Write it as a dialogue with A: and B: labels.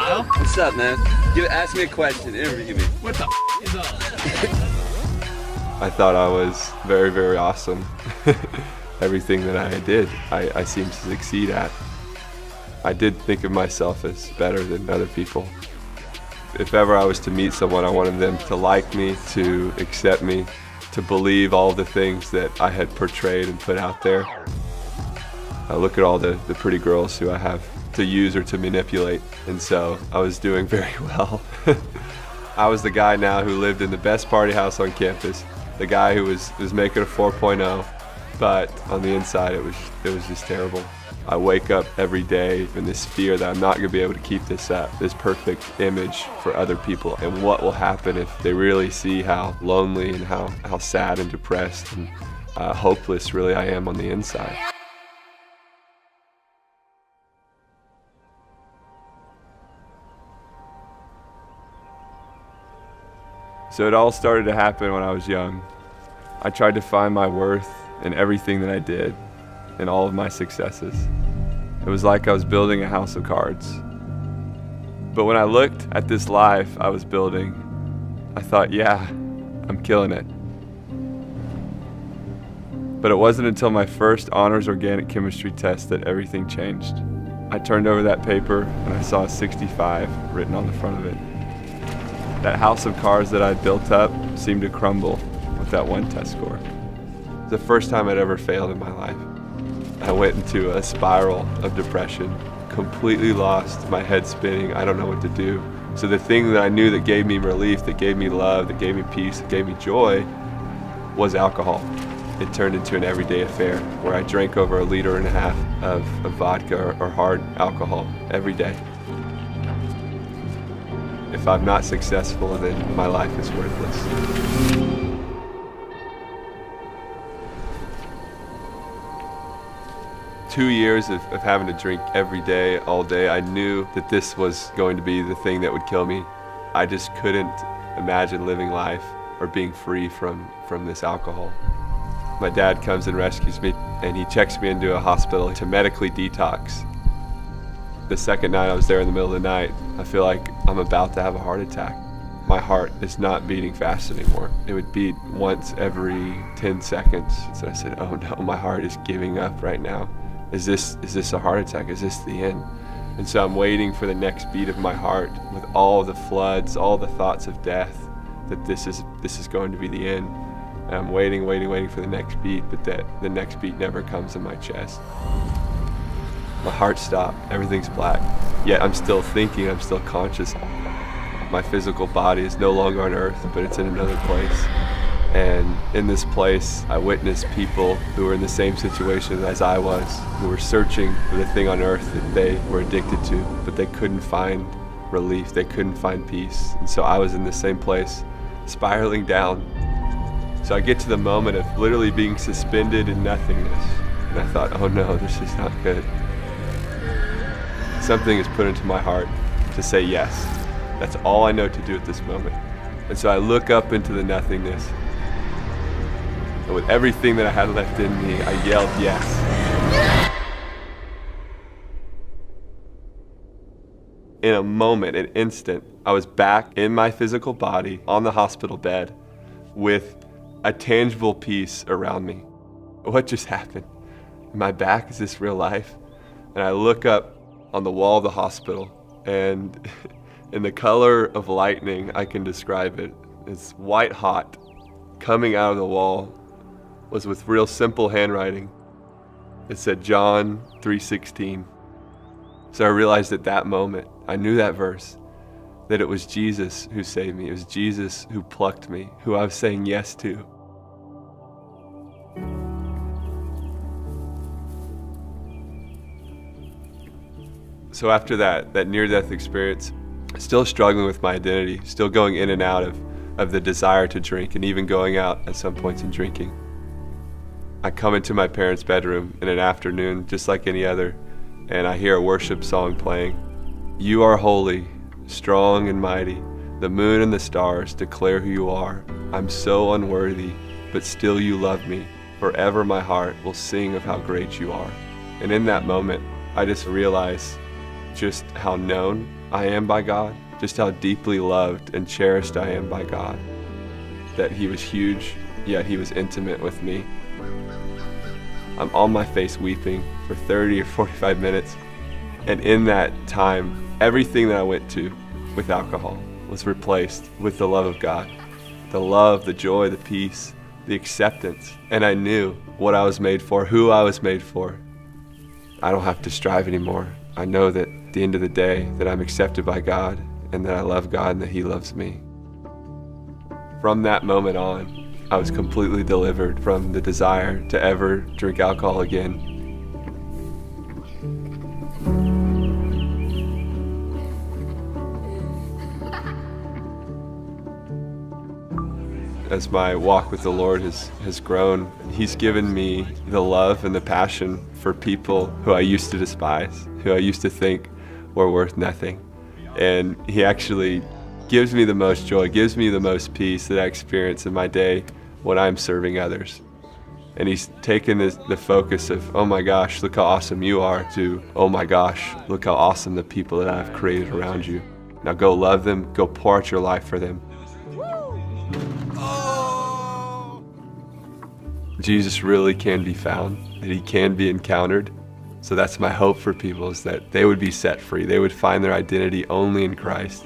A: Kyle?
B: What's up, man? Ask me a question, interview me.
A: What the is up?
C: I thought I was very, very awesome. Everything that I did, I seemed to succeed at. I did think of myself as better than other people. If ever I was to meet someone, I wanted them to like me, to accept me, to believe all the things that I had portrayed and put out there. I look at all the pretty girls who I have to use or to manipulate, and so I was doing very well. I was the guy now who lived in the best party house on campus, the guy who was making a 4.0, but on the inside it was just terrible. I wake up every day in this fear that I'm not going to be able to keep this up, this perfect image for other people, and what will happen if they really see how lonely and how sad and depressed and hopeless really I am on the inside. So it all started to happen when I was young. I tried to find my worth in everything that I did, in all of my successes. It was like I was building a house of cards. But when I looked at this life I was building, I thought, yeah, I'm killing it. But it wasn't until my first honors organic chemistry test that everything changed. I turned over that paper and I saw a 65 written on the front of it. That house of cards that I'd built up seemed to crumble with that one test score. It was the first time I'd ever failed in my life. I went into a spiral of depression, completely lost, my head spinning, I don't know what to do. So the thing that I knew that gave me relief, that gave me love, that gave me peace, that gave me joy, was alcohol. It turned into an everyday affair where I drank over 1.5 liters of vodka or hard alcohol every day. If I'm not successful, then my life is worthless. 2 years of having to drink every day, all day, I knew that this was going to be the thing that would kill me. I just couldn't imagine living life or being free from this alcohol. My dad comes and rescues me, and he checks me into a hospital to medically detox. The second night I was there in the middle of the night, I feel like I'm about to have a heart attack. My heart is not beating fast anymore. It would beat once every 10 seconds. So I said, oh no, my heart is giving up right now. Is this a heart attack? Is this the end? And so I'm waiting for the next beat of my heart with all the floods, all the thoughts of death, that this is going to be the end. And I'm waiting for the next beat, but the next beat never comes in my chest. My heart stopped, everything's black. Yet I'm still thinking, I'm still conscious. My physical body is no longer on earth, but it's in another place. And in this place, I witnessed people who were in the same situation as I was, who were searching for the thing on earth that they were addicted to, but they couldn't find relief, they couldn't find peace. And so I was in the same place, spiraling down. So I get to the moment of literally being suspended in nothingness. And I thought, oh no, this is not good. Something is put into my heart to say yes. That's all I know to do at this moment. And so I look up into the nothingness. And with everything that I had left in me, I yelled yes. In a moment, an instant, I was back in my physical body on the hospital bed with a tangible peace around me. What just happened? Am I back? Is this real life? And I look up on the wall of the hospital, and in the color of lightning, I can describe it. It's white hot. Coming out of the wall was with real simple handwriting. It said John 3:16. So I realized at that moment, I knew that verse, that it was Jesus who saved me. It was Jesus who plucked me, who I was saying yes to. So after that near-death experience, still struggling with my identity, still going in and out of the desire to drink, and even going out at some points and drinking. I come into my parents' bedroom in an afternoon, just like any other, and I hear a worship song playing. You are holy, strong and mighty. The moon and the stars declare who you are. I'm so unworthy, but still you love me. Forever my heart will sing of how great you are. And in that moment, I just realized just how known I am by God, just how deeply loved and cherished I am by God. That He was huge, yet He was intimate with me. I'm on my face weeping for 30 or 45 minutes. And in that time, everything that I went to with alcohol was replaced with the love of God. The love, the joy, the peace, the acceptance. And I knew what I was made for, who I was made for. I don't have to strive anymore. I know that at the end of the day that I'm accepted by God and that I love God and that He loves me. From that moment on, I was completely delivered from the desire to ever drink alcohol again. As my walk with the Lord has grown, He's given me the love and the passion for people who I used to despise, who I used to think were worth nothing. And He actually gives me the most joy, gives me the most peace that I experience in my day when I'm serving others. And He's taken the focus of, oh my gosh, look how awesome you are, to, oh my gosh, look how awesome the people that I've created around you. Now go love them, go pour out your life for them. Jesus really can be found, that He can be encountered. So that's my hope for people, is that they would be set free. They would find their identity only in Christ.